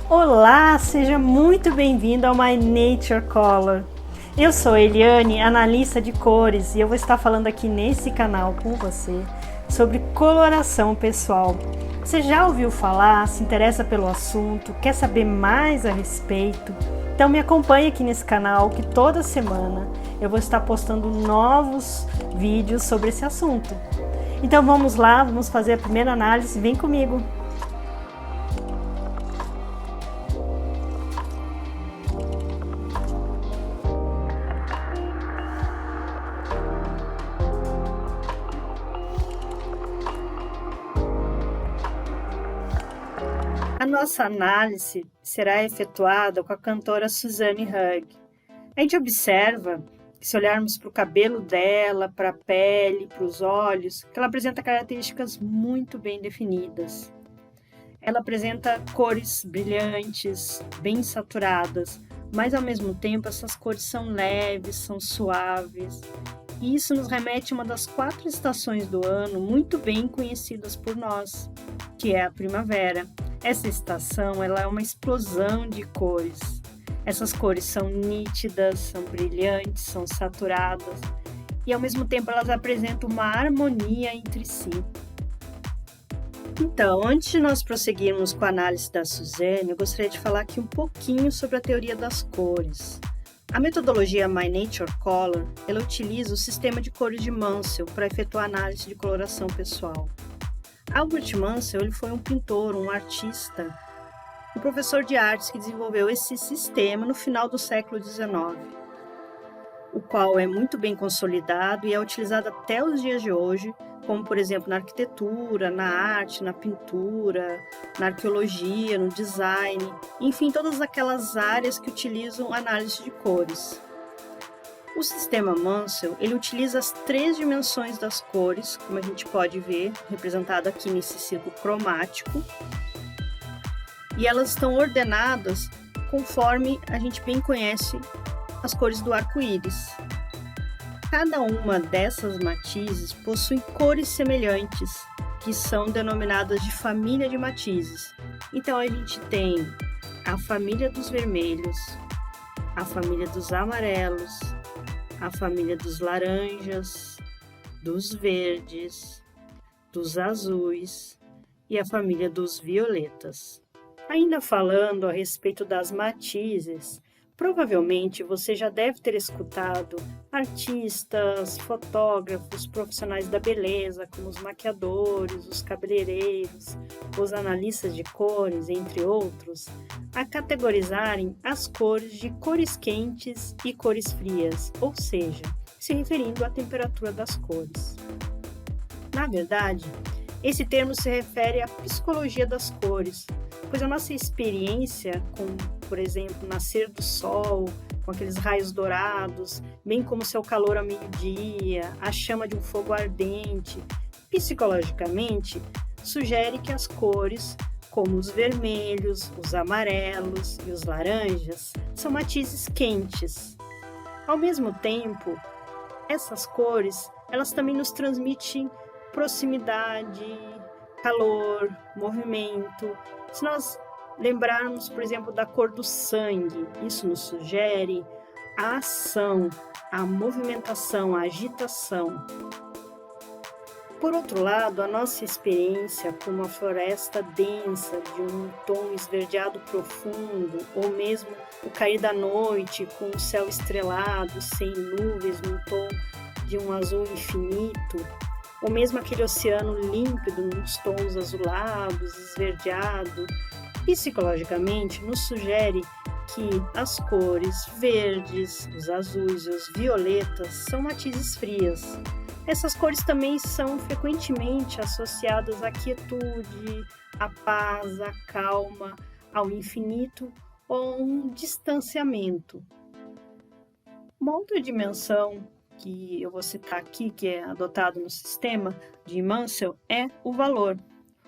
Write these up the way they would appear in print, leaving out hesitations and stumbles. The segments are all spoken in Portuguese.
Olá, seja muito bem-vindo ao My Nature Color. Eu sou a Eliane, analista de cores, e eu vou estar falando aqui nesse canal com você sobre coloração pessoal. Você já ouviu falar, se interessa pelo assunto, quer saber mais a respeito? Então me acompanhe aqui nesse canal que toda semana eu vou estar postando novos vídeos sobre esse assunto. Então vamos lá, vamos fazer a primeira análise, vem comigo! A nossa análise será efetuada com a cantora Suzanne Hugg. A gente observa que, se olharmos para o cabelo dela, para a pele, para os olhos, que ela apresenta características muito bem definidas. Ela apresenta cores brilhantes, bem saturadas, mas ao mesmo tempo essas cores são leves, são suaves. E isso nos remete a uma das 4 estações do ano muito bem conhecidas por nós, que é a primavera. Essa estação ela é uma explosão de cores. Essas cores são nítidas, são brilhantes, são saturadas e ao mesmo tempo elas apresentam uma harmonia entre si. Então, antes de nós prosseguirmos com a análise da Suzanne, eu gostaria de falar aqui um pouquinho sobre a teoria das cores. A metodologia My Nature Color, ela utiliza o sistema de cores de Munsell para efetuar a análise de coloração pessoal. Albert Munsell ele foi um pintor, um artista, um professor de artes que desenvolveu esse sistema no final do século XIX, o qual é muito bem consolidado e é utilizado até os dias de hoje, como por exemplo na arquitetura, na arte, na pintura, na arqueologia, no design, enfim, todas aquelas áreas que utilizam análise de cores. O sistema Munsell, ele utiliza as 3 dimensões das cores, como a gente pode ver, representado aqui nesse círculo cromático, e elas estão ordenadas conforme a gente bem conhece as cores do arco-íris. Cada uma dessas matizes possui cores semelhantes, que são denominadas de família de matizes. Então a gente tem a família dos vermelhos, a família dos amarelos, a família dos laranjas, dos verdes, dos azuis e a família dos violetas. Ainda falando a respeito das matizes, provavelmente você já deve ter escutado artistas, fotógrafos, profissionais da beleza, como os maquiadores, os cabeleireiros, os analistas de cores, entre outros, a categorizarem as cores de cores quentes e cores frias, ou seja, se referindo à temperatura das cores. Na verdade, esse termo se refere à psicologia das cores, pois a nossa experiência com, por exemplo, nascer do sol, com aqueles raios dourados, bem como seu calor ao meio-dia, a chama de um fogo ardente, psicologicamente, sugere que as cores, como os vermelhos, os amarelos e os laranjas, são matizes quentes. Ao mesmo tempo, essas cores, elas também nos transmitem proximidade, calor, movimento. Se nós lembrarmos, por exemplo, da cor do sangue, isso nos sugere a ação, a movimentação, a agitação. Por outro lado, a nossa experiência com uma floresta densa, de um tom esverdeado profundo, ou mesmo o cair da noite com o céu estrelado, sem nuvens, num tom de um azul infinito, ou mesmo aquele oceano límpido, nos tons azulados, esverdeado, psicologicamente nos sugere que as cores verdes, os azuis e os violetas são matizes frias. Essas cores também são frequentemente associadas à quietude, à paz, à calma, ao infinito ou a um distanciamento. Uma outra dimensão que eu vou citar aqui, que é adotado no sistema de Munsell, é o valor.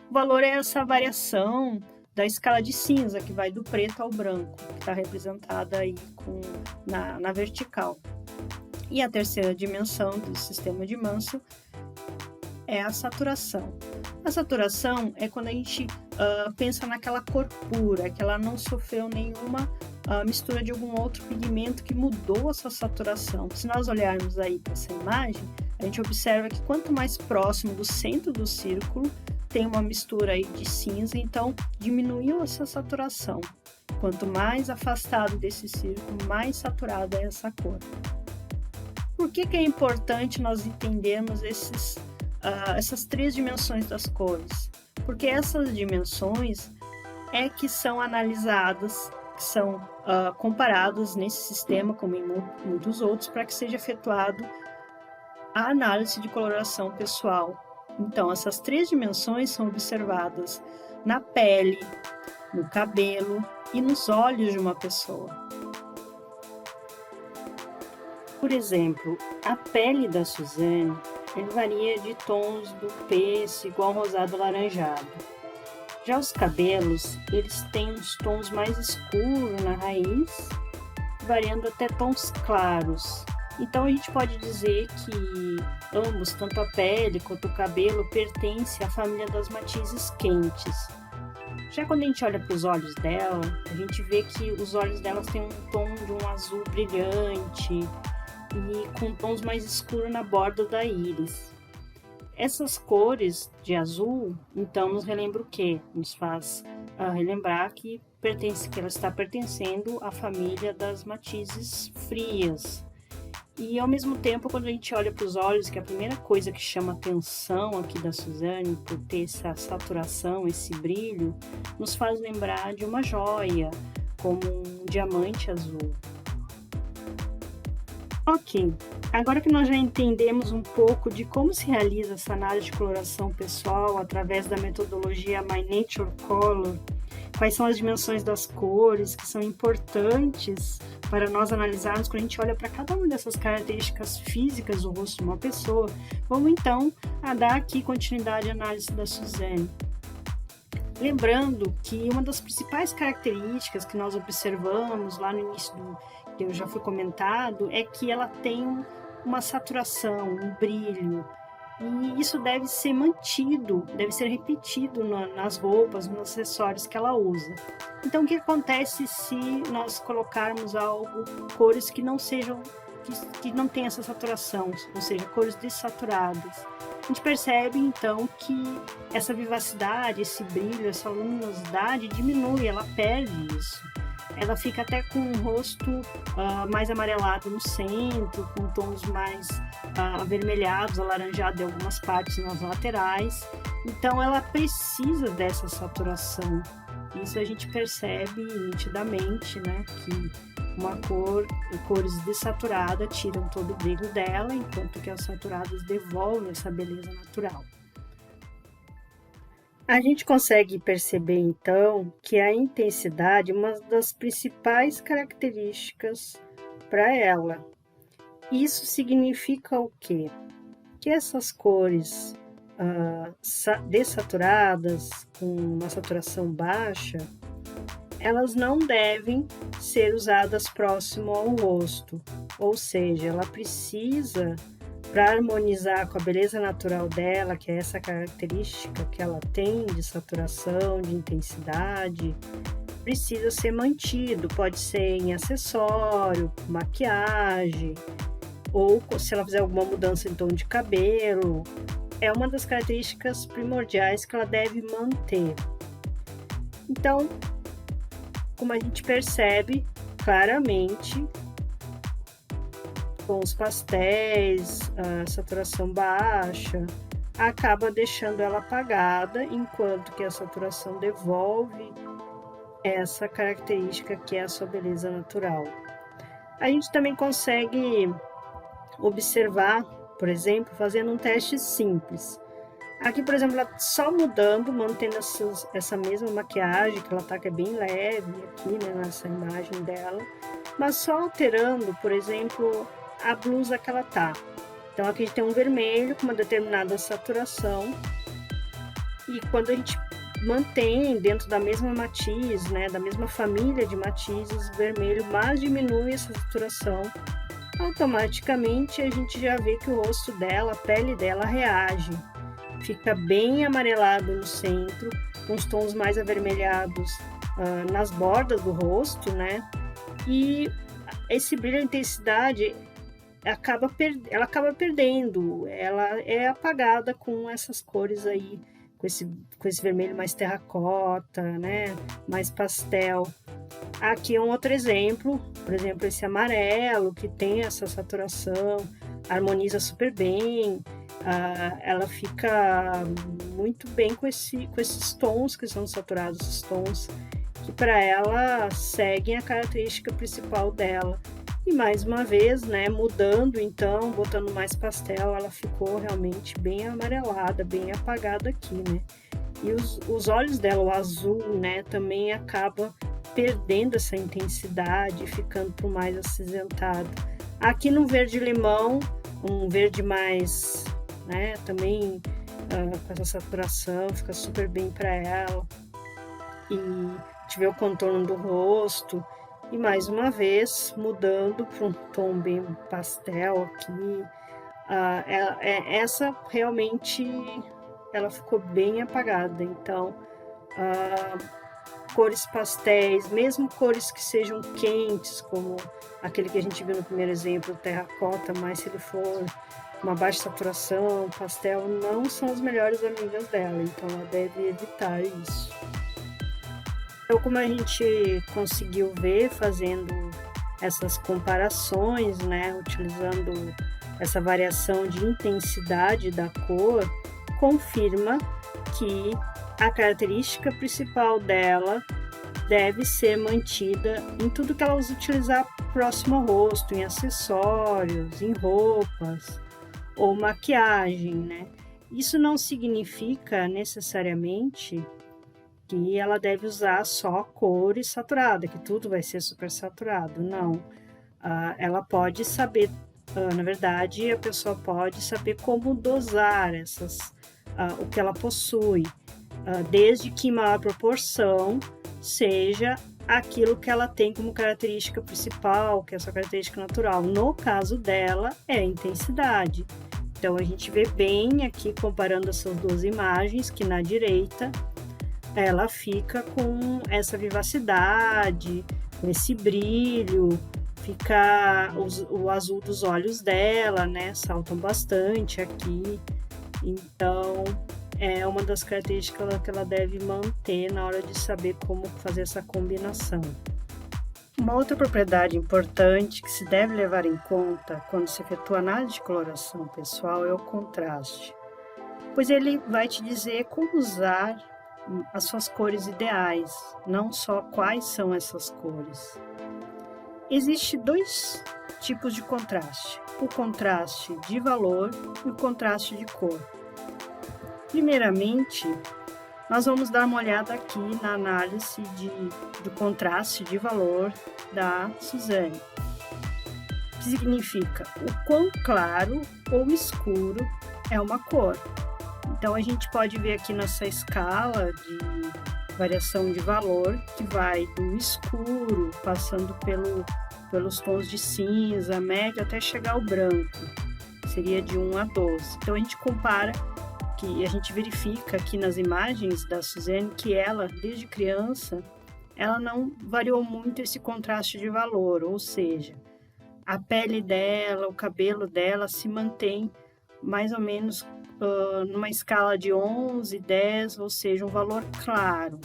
O valor é essa variação da escala de cinza, que vai do preto ao branco, que está representada aí na vertical. E a terceira dimensão do sistema de Munsell é a saturação. A saturação é quando a gente pensa naquela cor pura, que ela não sofreu nenhuma mistura de algum outro pigmento que mudou a sua saturação. Se nós olharmos aí para essa imagem, a gente observa que quanto mais próximo do centro do círculo, tem uma mistura aí de cinza, então diminuiu essa saturação. Quanto mais afastado desse círculo, mais saturada é essa cor. Por que é importante nós entendermos essas três dimensões das cores? Porque essas dimensões é que são analisadas, que são comparadas nesse sistema, como em muitos outros, para que seja efetuado a análise de coloração pessoal. Então, essas três dimensões são observadas na pele, no cabelo e nos olhos de uma pessoa. Por exemplo, a pele da Suzane varia de tons do pêssego ao rosado alaranjado. Já os cabelos, eles têm uns tons mais escuros na raiz, variando até tons claros. Então a gente pode dizer que ambos, tanto a pele quanto o cabelo, pertencem à família das matizes quentes. Já quando a gente olha para os olhos dela, a gente vê que os olhos delas têm um tom de um azul brilhante e com tons mais escuros na borda da íris. Essas cores de azul, então, nos relembra o quê? Nos faz relembrar que ela está pertencendo à família das matizes frias. E ao mesmo tempo, quando a gente olha para os olhos, que é a primeira coisa que chama atenção aqui da Suzane, por ter essa saturação, esse brilho, nos faz lembrar de uma joia, como um diamante azul. Ok, agora que nós já entendemos um pouco de como se realiza essa análise de coloração pessoal através da metodologia My Nature Color, quais são as dimensões das cores que são importantes para nós analisarmos quando a gente olha para cada uma dessas características físicas do rosto de uma pessoa, vamos então dar aqui continuidade à análise da Suzane. Lembrando que uma das principais características que nós observamos lá no início que eu já fui comentado, é que ela tem uma saturação, um brilho, e isso deve ser mantido, deve ser repetido nas roupas, nos acessórios que ela usa. Então, o que acontece se nós colocarmos cores que não sejam, que não tenham essa saturação, ou seja, cores dessaturadas? A gente percebe, então, que essa vivacidade, esse brilho, essa luminosidade diminui, ela perde isso. Ela fica até com um rosto mais amarelado no centro, com tons mais avermelhados, alaranjados em algumas partes nas laterais. Então, ela precisa dessa saturação. Isso a gente percebe nitidamente, né, que cores dessaturadas tiram todo o brilho dela, enquanto que as saturadas devolvem essa beleza natural. A gente consegue perceber, então, que a intensidade é uma das principais características para ela. Isso significa o quê? Que essas cores dessaturadas, com uma saturação baixa, elas não devem ser usadas próximo ao rosto, ou seja, ela precisa, para harmonizar com a beleza natural dela, que é essa característica que ela tem de saturação, de intensidade, precisa ser mantido. Pode ser em acessório, maquiagem, ou se ela fizer alguma mudança em tom de cabelo. É uma das características primordiais que ela deve manter. Então, como a gente percebe claramente, com os pastéis, a saturação baixa, acaba deixando ela apagada, enquanto que a saturação devolve essa característica que é a sua beleza natural. A gente também consegue observar, por exemplo, fazendo um teste simples. Aqui, por exemplo, ela só mudando, mantendo essa mesma maquiagem, que ela tá, que é bem leve aqui, né, nessa imagem dela, mas só alterando, por exemplo, a blusa que ela tá. Então aqui a gente tem um vermelho com uma determinada saturação, e quando a gente mantém dentro da mesma matiz, né, da mesma família de matizes, vermelho, mas diminui essa saturação, automaticamente a gente já vê que o rosto dela, a pele dela reage. fica bem amarelado no centro, com os tons mais avermelhados nas bordas do rosto, né? E esse brilho e intensidade ela acaba perdendo, ela é apagada com essas cores aí, com esse vermelho mais terracota, né? Mais pastel. Aqui é um outro exemplo, por exemplo, esse amarelo que tem essa saturação, harmoniza super bem, ela fica muito bem com esses tons que são saturados, esses tons que para ela seguem a característica principal dela. E mais uma vez, né, mudando então, botando mais pastel, ela ficou realmente bem amarelada, bem apagada aqui, né? E os olhos dela, o azul, né, também acaba perdendo essa intensidade, ficando pro mais acinzentado. Aqui no verde limão, um verde mais, né, também com essa saturação, fica super bem para ela. E a gente vê o contorno do rosto, e mais uma vez mudando para um tom bem pastel aqui. Essa realmente ela ficou bem apagada, então cores pastéis, mesmo cores que sejam quentes, como aquele que a gente viu no primeiro exemplo, o terracota, mas se ele for uma baixa saturação, pastel, não são as melhores amigas dela, então ela deve evitar isso. Então, como a gente conseguiu ver fazendo essas comparações, né, utilizando essa variação de intensidade da cor, confirma que a característica principal dela deve ser mantida em tudo que ela utilizar próximo ao rosto, em acessórios, em roupas ou maquiagem, né? Isso não significa necessariamente que ela deve usar só cores saturadas, que tudo vai ser super saturado, não. Ela pode saber, na verdade, a pessoa pode saber como dosar o que ela possui, desde que em maior proporção seja aquilo que ela tem como característica principal, que é a sua característica natural. No caso dela, é a intensidade. Então, a gente vê bem aqui, comparando essas duas imagens, que na direita ela fica com essa vivacidade, com esse brilho, fica o azul dos olhos dela, né? Saltam bastante aqui. Então, é uma das características que ela deve manter na hora de saber como fazer essa combinação. Uma outra propriedade importante que se deve levar em conta quando se efetua análise de coloração pessoal é o contraste, pois ele vai te dizer como usar as suas cores ideais, não só quais são essas cores. Existem dois tipos de contraste, o contraste de valor e o contraste de cor. Primeiramente, nós vamos dar uma olhada aqui na análise do contraste de valor da Suzane, que significa o quão claro ou escuro é uma cor. Então, a gente pode ver aqui nessa escala de variação de valor, que vai do escuro, passando pelos tons de cinza, médio, até chegar ao branco. Seria de 1 a 12. Então, a gente compara, que a gente verifica aqui nas imagens da Suzane que ela, desde criança, ela não variou muito esse contraste de valor, ou seja, a pele dela, o cabelo dela se mantém mais ou menos numa escala de 11, 10, ou seja, um valor claro.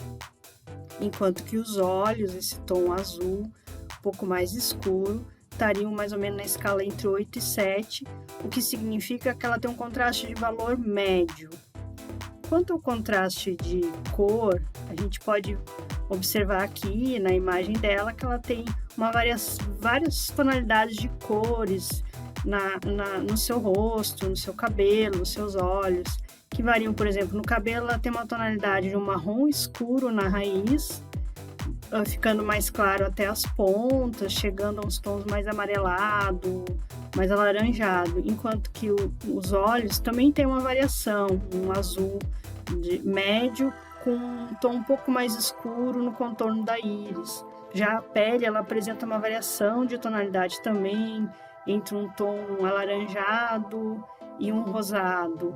Enquanto que os olhos, esse tom azul, um pouco mais escuro, estariam mais ou menos na escala entre 8 e 7, o que significa que ela tem um contraste de valor médio. Quanto ao contraste de cor, a gente pode observar aqui na imagem dela que ela tem várias tonalidades de cores no seu rosto, no seu cabelo, nos seus olhos, que variam, por exemplo, no cabelo ela tem uma tonalidade de um marrom escuro na raiz, ficando mais claro até as pontas, chegando a uns tons mais amarelado, mais alaranjado, enquanto que os olhos também tem uma variação, um azul médio com um tom um pouco mais escuro no contorno da íris. Já a pele, ela apresenta uma variação de tonalidade também, entre um tom alaranjado e um rosado.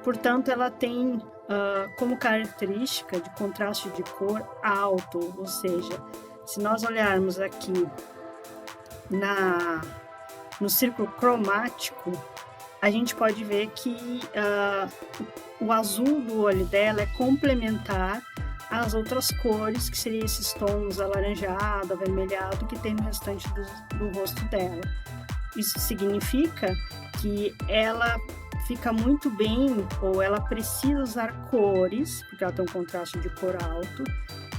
Portanto, ela tem como característica de contraste de cor alto, ou seja, se nós olharmos aqui no círculo cromático, a gente pode ver que o azul do olho dela é complementar às outras cores, que seriam esses tons alaranjado, avermelhado, que tem no restante do rosto dela. Isso significa que ela fica muito bem, ou ela precisa usar cores, porque ela tem um contraste de cor alto,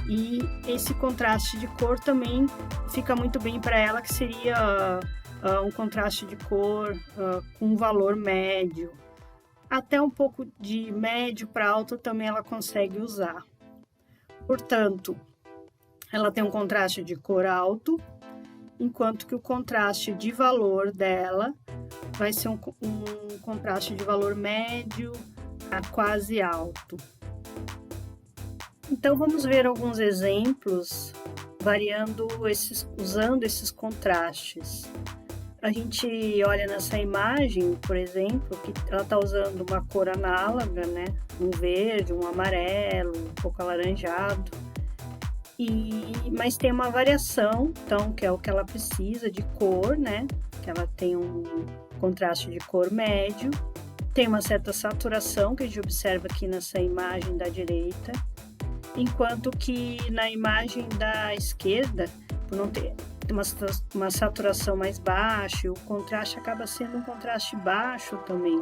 e esse contraste de cor também fica muito bem para ela, que seria um contraste de cor com um valor médio. Até um pouco de médio para alto também ela consegue usar. Portanto, ela tem um contraste de cor alto, enquanto que o contraste de valor dela vai ser um contraste de valor médio a quase alto. Então, vamos ver alguns exemplos usando esses contrastes. A gente olha nessa imagem, por exemplo, que ela está usando uma cor análoga, né? Um verde, um amarelo, um pouco alaranjado. Mas tem uma variação, então, que é o que ela precisa de cor, né? Que ela tem um contraste de cor médio. Tem uma certa saturação, que a gente observa aqui nessa imagem da direita. Enquanto que na imagem da esquerda, por não ter uma saturação mais baixa, o contraste acaba sendo um contraste baixo também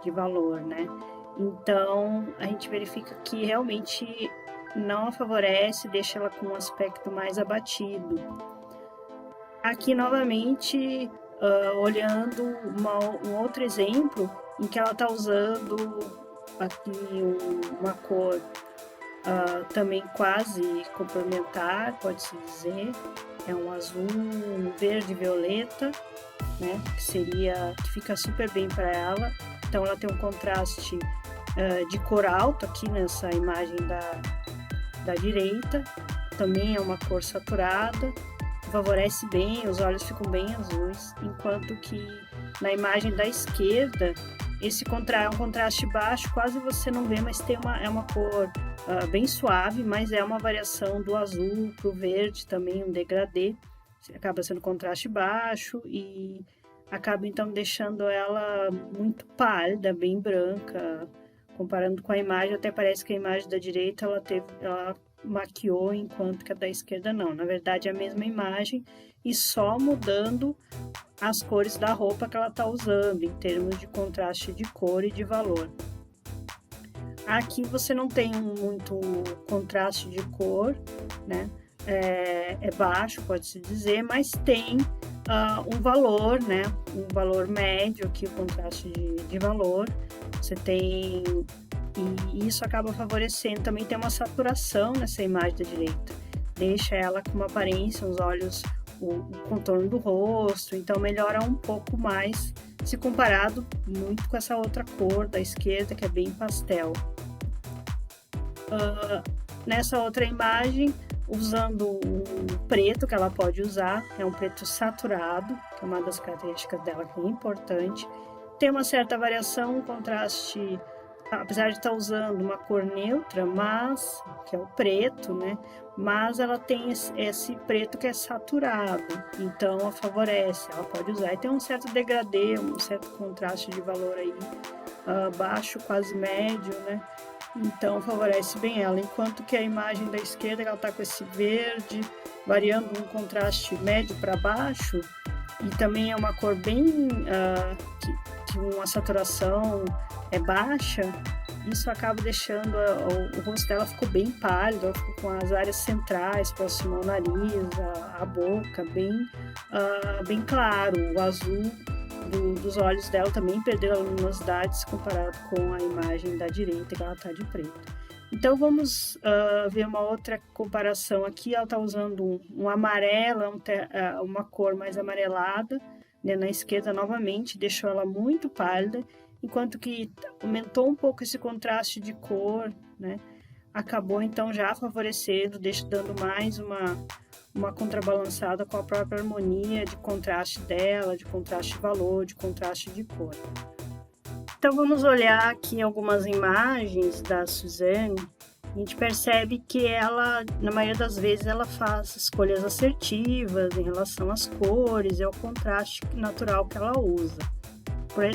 de valor, né? Então, a gente verifica que realmente não a favorece, deixa ela com um aspecto mais abatido. Aqui, novamente, olhando um outro exemplo, em que ela está usando aqui uma cor também quase complementar, pode-se dizer, é um azul, um verde violeta, né, que fica super bem para ela. Então ela tem um contraste de cor alto aqui nessa imagem da direita, também é uma cor saturada, favorece bem, os olhos ficam bem azuis, enquanto que na imagem da esquerda esse é um contraste baixo, quase você não vê, mas é uma cor bem suave, mas é uma variação do azul para o verde, também um degradê, acaba sendo contraste baixo e acaba então deixando ela muito pálida, bem branca, comparando com a imagem, até parece que a imagem da direita ela maquiou, enquanto que a da esquerda não. Na verdade é a mesma imagem e só mudando as cores da roupa que ela está usando, em termos de contraste de cor e de valor. Aqui você não tem muito contraste de cor, né? É baixo, pode-se dizer, mas tem um valor, né? Um valor médio aqui, o contraste de valor. Você tem... E isso acaba favorecendo. Também tem uma saturação nessa imagem da direita. Deixa ela com uma aparência, os olhos, o contorno do rosto. Então melhora um pouco mais, se comparado muito com essa outra cor da esquerda, que é bem pastel. Nessa outra imagem, usando um preto que ela pode usar, é um preto saturado, que é uma das características dela que é importante. Tem uma certa variação, um contraste, apesar de estar usando uma cor neutra, mas que é o preto, né? Mas ela tem esse preto que é saturado, então ela favorece, ela pode usar. E tem um certo degradê, um certo contraste de valor aí, baixo, quase médio, né? Então favorece bem ela, enquanto que a imagem da esquerda ela está com esse verde, variando um contraste médio para baixo, e também é uma cor bem, que uma saturação é baixa. Isso acaba deixando o rosto dela ficou bem pálido, ela ficou com as áreas centrais, próximo ao nariz, a boca, bem claro. O azul dos olhos dela também perdeu a luminosidade se comparado com a imagem da direita, que ela está de preto. Então vamos ver uma outra comparação aqui. Ela está usando um amarelo, uma cor mais amarelada, né? Na esquerda novamente, deixou ela muito pálida, enquanto que aumentou um pouco esse contraste de cor, né? Acabou então já favorecendo, dando mais uma contrabalançada com a própria harmonia de contraste dela, de contraste de valor, de contraste de cor. Então vamos olhar aqui algumas imagens da Suzane. A gente percebe que ela, na maioria das vezes, ela faz escolhas assertivas em relação às cores e ao contraste natural que ela usa.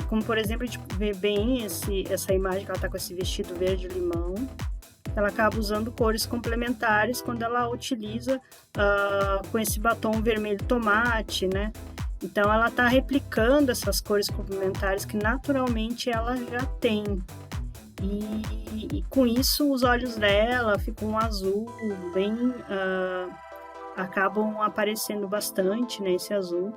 Como, por exemplo, a gente vê bem essa imagem que ela está com esse vestido verde-limão. Ela acaba usando cores complementares quando ela utiliza com esse batom vermelho-tomate, né? Então, ela está replicando essas cores complementares que naturalmente ela já tem. E com isso, os olhos dela ficam um azul, bem... acabam aparecendo bastante, né, esse azul.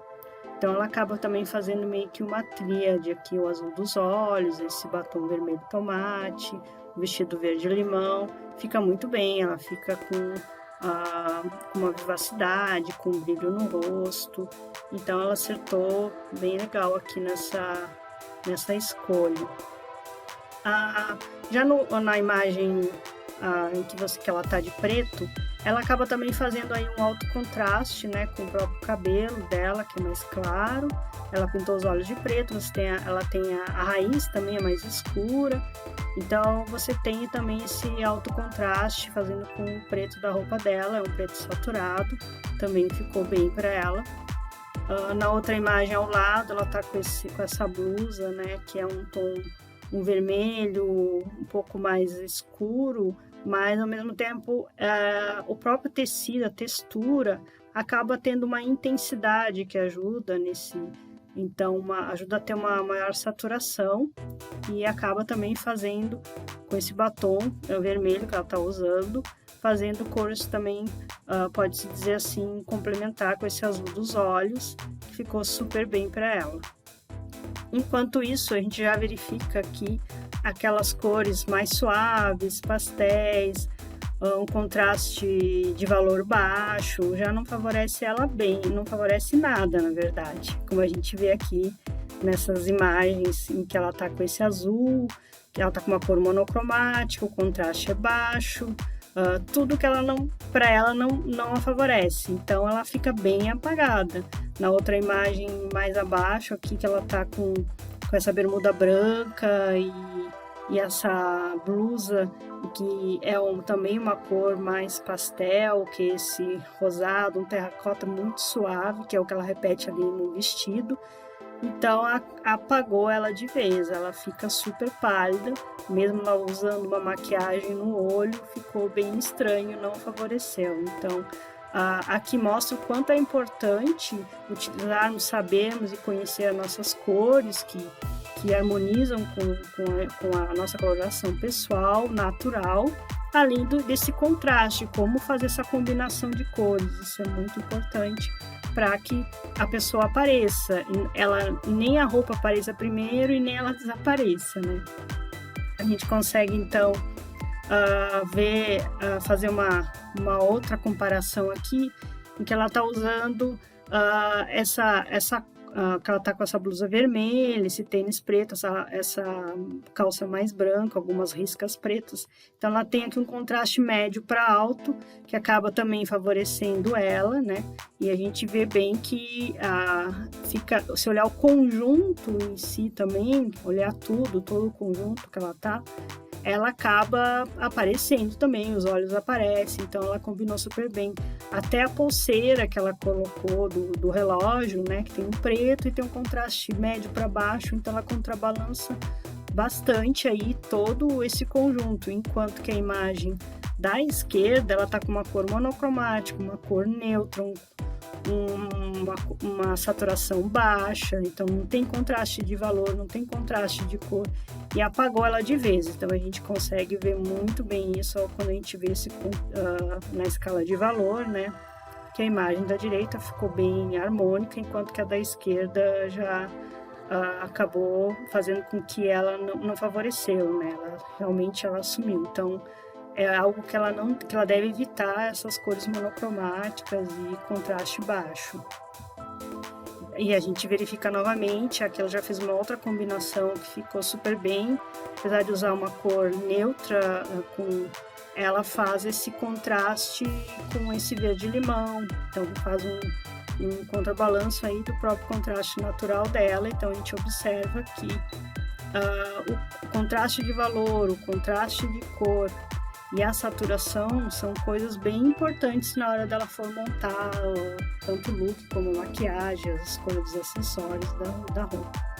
Então, ela acaba também fazendo meio que uma tríade aqui, o azul dos olhos, esse batom vermelho-tomate, o vestido verde-limão. Fica muito bem, ela fica com uma vivacidade, com um brilho no rosto. Então, ela acertou bem legal aqui nessa escolha. Já na imagem em que ela está de preto, ela acaba também fazendo aí um alto contraste, né, com o próprio cabelo dela, que é mais claro. Ela pintou os olhos de preto, ela tem a raiz também é mais escura. Então, você tem também esse alto contraste fazendo com o preto da roupa dela, é um preto saturado, também ficou bem para ela. Na outra imagem ao lado, ela está com essa blusa, né, que é um vermelho um pouco mais escuro, mas ao mesmo tempo o próprio tecido, a textura, acaba tendo uma intensidade que ajuda então ajuda a ter uma maior saturação e acaba também fazendo com esse batom vermelho que ela está usando, fazendo cores também, pode-se dizer assim, complementar com esse azul dos olhos, que ficou super bem para ela. Enquanto isso, a gente já verifica aqui aquelas cores mais suaves, pastéis, um contraste de valor baixo, já não favorece ela bem, não favorece nada, na verdade. Como a gente vê aqui nessas imagens em que ela está com esse azul, que ela está com uma cor monocromática, o contraste é baixo, tudo que para ela não a favorece, então ela fica bem apagada. Na outra imagem mais abaixo aqui, que ela está com essa bermuda branca e essa blusa, que é também uma cor mais pastel, que esse rosado, um terracota muito suave, que é o que ela repete ali no vestido. Então, apagou ela de vez, ela fica super pálida, mesmo ela usando uma maquiagem no olho, ficou bem estranho, não favoreceu. Então, aqui mostra o quanto é importante utilizarmos, sabermos e conhecer as nossas cores, que harmonizam com a nossa coloração pessoal, natural, além desse contraste, como fazer essa combinação de cores, isso é muito importante para que a pessoa apareça, nem a roupa apareça primeiro e nem ela desapareça, né? A gente consegue então fazer uma outra comparação aqui, em que ela está usando que ela está com essa blusa vermelha, esse tênis preto, essa calça mais branca, algumas riscas pretas. Então, ela tem aqui um contraste médio para alto, que acaba também favorecendo ela, né? E a gente vê bem que se olhar o conjunto em si também, olhar todo o conjunto que ela acaba aparecendo também, os olhos aparecem, então ela combinou super bem. Até a pulseira que ela colocou do relógio, né, que tem um preto e tem um contraste médio para baixo, então ela contrabalança bastante aí todo esse conjunto, enquanto que a imagem da esquerda, ela tá com uma cor monocromática, uma cor neutra, uma saturação baixa, então não tem contraste de valor, não tem contraste de cor, e apagou ela de vez. Então a gente consegue ver muito bem isso quando a gente vê na escala de valor, né? Que a imagem da direita ficou bem harmônica, enquanto que a da esquerda já acabou fazendo com que ela não favoreceu, né? Realmente ela assumiu. Então é algo que ela deve evitar, essas cores monocromáticas e contraste baixo. E a gente verifica novamente, aqui ela já fez uma outra combinação que ficou super bem, apesar de usar uma cor neutra, ela faz esse contraste com esse verde-limão, então faz um contrabalanço aí do próprio contraste natural dela. Então a gente observa aqui o contraste de valor, o contraste de cor e a saturação são coisas bem importantes na hora dela for montar tanto o look como a maquiagem, as escolhas dos acessórios da roupa.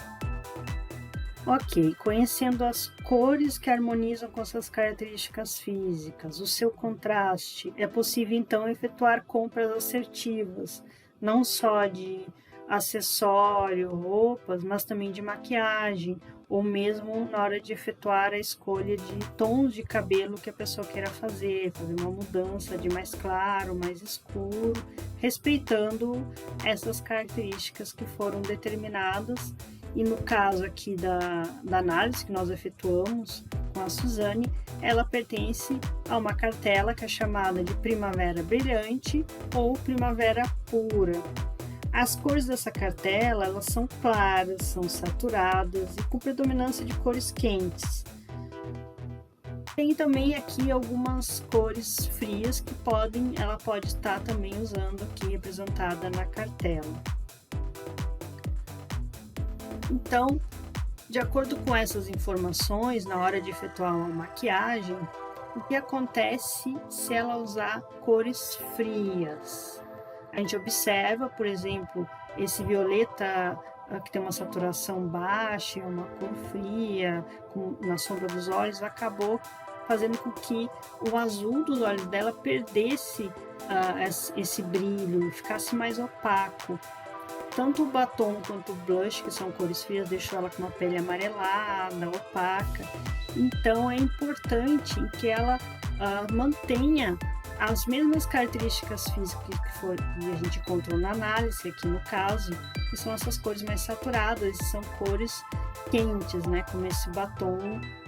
Ok, conhecendo as cores que harmonizam com suas características físicas, o seu contraste, é possível então efetuar compras assertivas, não só de acessório, roupas, mas também de maquiagem, ou mesmo na hora de efetuar a escolha de tons de cabelo que a pessoa queira fazer uma mudança de mais claro, mais escuro, respeitando essas características que foram determinadas. E no caso aqui da análise que nós efetuamos com a Suzane, ela pertence a uma cartela que é chamada de Primavera Brilhante ou Primavera Pura. As cores dessa cartela, elas são claras, são saturadas e com predominância de cores quentes. Tem também aqui algumas cores frias que ela pode estar também usando aqui representada na cartela. Então, de acordo com essas informações, na hora de efetuar uma maquiagem, o que acontece se ela usar cores frias? A gente observa, por exemplo, esse violeta que tem uma saturação baixa, uma cor fria, na sombra dos olhos, acabou fazendo com que o azul dos olhos dela perdesse esse brilho, ficasse mais opaco. Tanto o batom quanto o blush, que são cores frias, deixou ela com uma pele amarelada, opaca. Então é importante que ela mantenha as mesmas características físicas que a gente encontrou na análise, aqui no caso, que são essas cores mais saturadas, são cores quentes, né? Como esse batom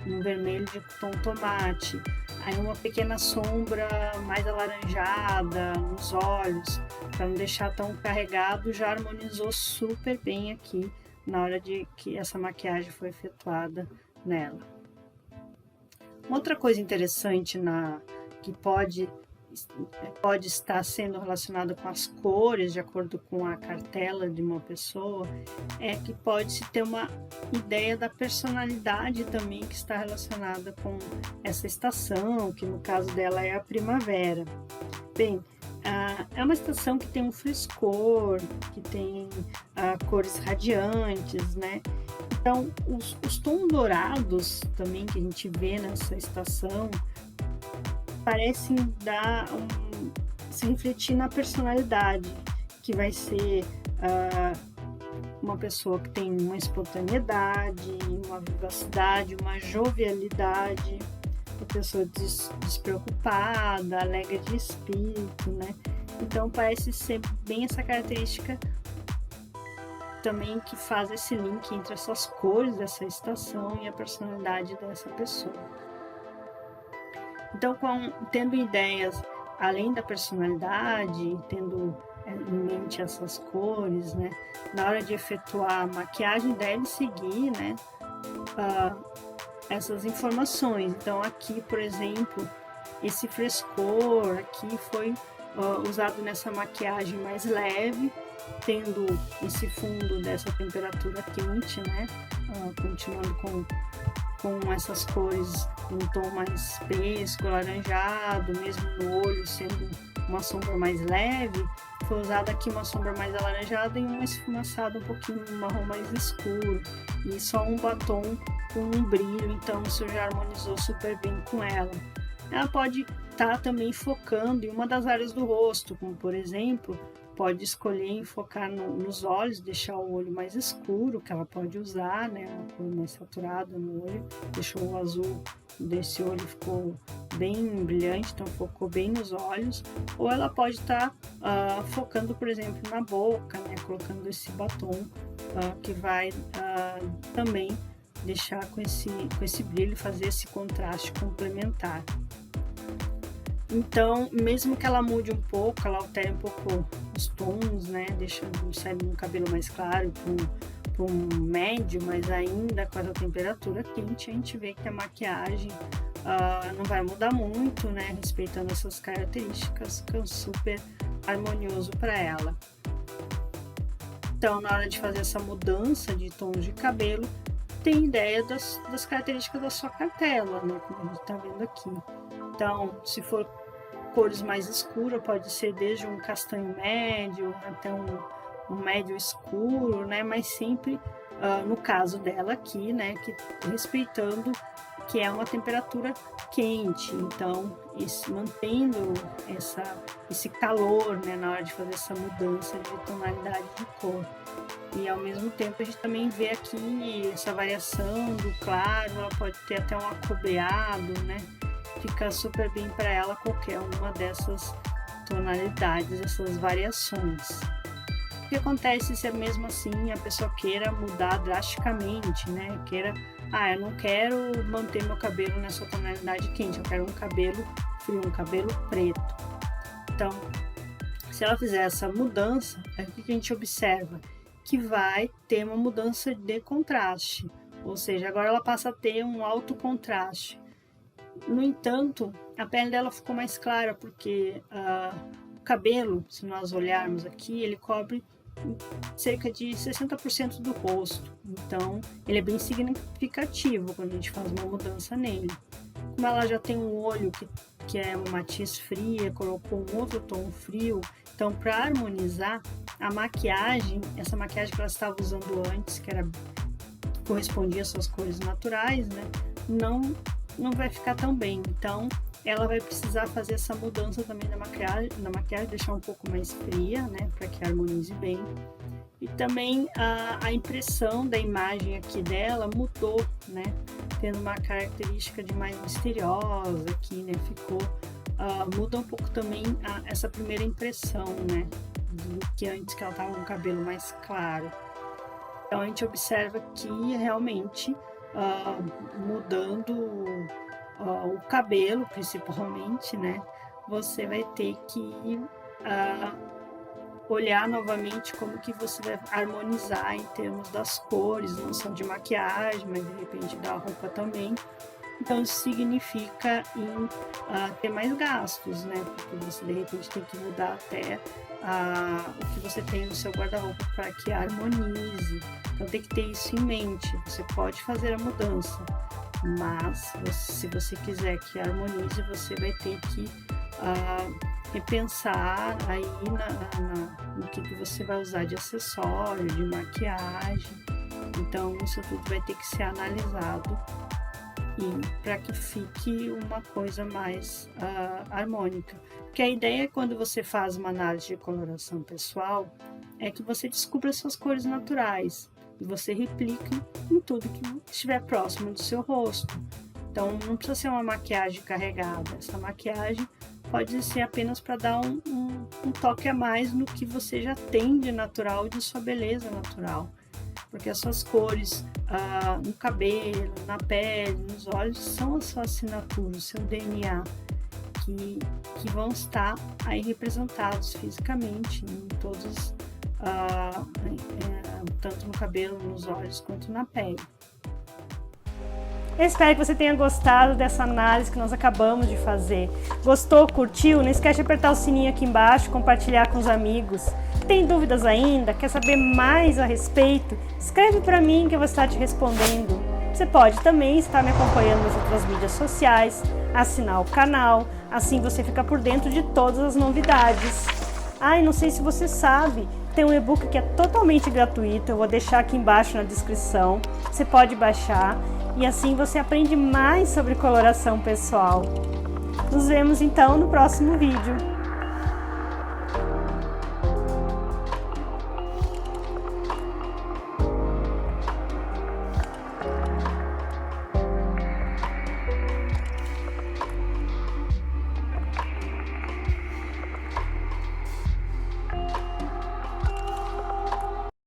no vermelho de tom tomate. Aí uma pequena sombra mais alaranjada nos olhos, para não deixar tão carregado, já harmonizou super bem aqui na hora de que essa maquiagem foi efetuada nela. Outra coisa interessante que pode estar sendo relacionada com as cores, de acordo com a cartela de uma pessoa, é que pode-se ter uma ideia da personalidade também que está relacionada com essa estação, que no caso dela é a primavera. Bem, é uma estação que tem um frescor, que tem cores radiantes, né? Então, os tons dourados também que a gente vê nessa estação parecem se refletir na personalidade, que vai ser uma pessoa que tem uma espontaneidade, uma vivacidade, uma jovialidade, uma pessoa despreocupada, alegre de espírito, né? Então parece ser bem essa característica também que faz esse link entre essas cores dessa estação e a personalidade dessa pessoa. Então, tendo ideias além da personalidade, tendo em mente essas cores, né? Na hora de efetuar a maquiagem deve seguir, né? Essas informações. Então, aqui, por exemplo, esse frescor aqui foi usado nessa maquiagem mais leve, tendo esse fundo dessa temperatura quente, né? Continuando com essas cores um tom mais fresco, alaranjado, mesmo no olho sendo uma sombra mais leve, foi usada aqui uma sombra mais alaranjada e uma esfumaçada um pouquinho marrom mais escuro, e só um batom com um brilho, então isso já harmonizou super bem com ela. Ela pode estar também focando em uma das áreas do rosto, como por exemplo, pode escolher focar nos olhos, deixar o olho mais escuro, que ela pode usar, né, uma cor mais saturada no olho, deixou o azul desse olho, ficou bem brilhante, então focou bem nos olhos, ou ela pode estar focando, por exemplo, na boca, né, colocando esse batom que vai também deixar com esse brilho, fazer esse contraste complementar. Então, mesmo que ela mude um pouco, ela altere um pouco os tons, né, deixando um cabelo mais claro para um médio, mas ainda com essa temperatura quente, a gente vê que a maquiagem não vai mudar muito, né, respeitando essas características, fica super harmonioso para ela. Então, na hora de fazer essa mudança de tons de cabelo, tem ideia das características da sua cartela, né? Como a gente está vendo aqui. Então, se for cores mais escuras, pode ser desde um castanho médio até um médio escuro, né? Mas sempre, no caso dela aqui, né? Respeitando que é uma temperatura quente, então mantendo esse calor, né, na hora de fazer essa mudança de tonalidade de cor. E ao mesmo tempo a gente também vê aqui essa variação do claro, ela pode ter até um acobreado, né? Fica super bem para ela qualquer uma dessas tonalidades, essas variações. O que acontece se mesmo assim a pessoa queira mudar drasticamente, né? Eu não quero manter meu cabelo nessa tonalidade quente, eu quero um cabelo frio, um cabelo preto. Então, se ela fizer essa mudança, o que a gente observa? Que vai ter uma mudança de contraste, ou seja, agora ela passa a ter um alto contraste. No entanto, a pele dela ficou mais clara, porque o cabelo, se nós olharmos aqui, ele cobre cerca de 60% do rosto, então ele é bem significativo quando a gente faz uma mudança nele. Como ela já tem um olho que é uma matiz fria, colocou um outro tom frio, então para harmonizar a maquiagem, essa maquiagem que ela estava usando antes, que correspondia às suas cores naturais, né, não vai ficar tão bem. Então ela vai precisar fazer essa mudança também na maquiagem, deixar um pouco mais fria, né, para que harmonize bem. E também a impressão da imagem aqui dela mudou, né, tendo uma característica de mais misteriosa aqui, né, muda um pouco também essa primeira impressão, né, do que antes, que ela estava com o cabelo mais claro. Então a gente observa que realmente mudando o cabelo, principalmente, né, você vai ter que olhar novamente como que você vai harmonizar em termos das cores, não só de maquiagem, mas de repente da roupa também. Então isso significa ter mais gastos, né, porque você de repente tem que mudar até o que você tem no seu guarda-roupa para que harmonize. Então tem que ter isso em mente. Você pode fazer a mudança, mas se você quiser que harmonize, você vai ter que repensar aí no que você vai usar de acessório, de maquiagem. Então isso tudo vai ter que ser analisado e para que fique uma coisa mais harmônica. Porque a ideia quando você faz uma análise de coloração pessoal é que você descubra suas cores naturais e você replique em tudo que estiver próximo do seu rosto. Então não precisa ser uma maquiagem carregada, essa maquiagem pode ser apenas para dar um toque a mais no que você já tem de natural e de sua beleza natural. Porque as suas cores no cabelo, na pele, nos olhos são a sua assinatura, o seu DNA, que vão estar aí representados fisicamente em todos, tanto no cabelo, nos olhos, quanto na pele. Eu espero que você tenha gostado dessa análise que nós acabamos de fazer. Gostou, curtiu? Não esquece de apertar o sininho aqui embaixo, compartilhar com os amigos. Tem dúvidas ainda? Quer saber mais a respeito? Escreve para mim que eu vou estar te respondendo. Você pode também estar me acompanhando nas outras mídias sociais, assinar o canal, assim você fica por dentro de todas as novidades. E não sei se você sabe, tem um e-book que é totalmente gratuito, eu vou deixar aqui embaixo na descrição. Você pode baixar e assim você aprende mais sobre coloração pessoal. Nos vemos então no próximo vídeo.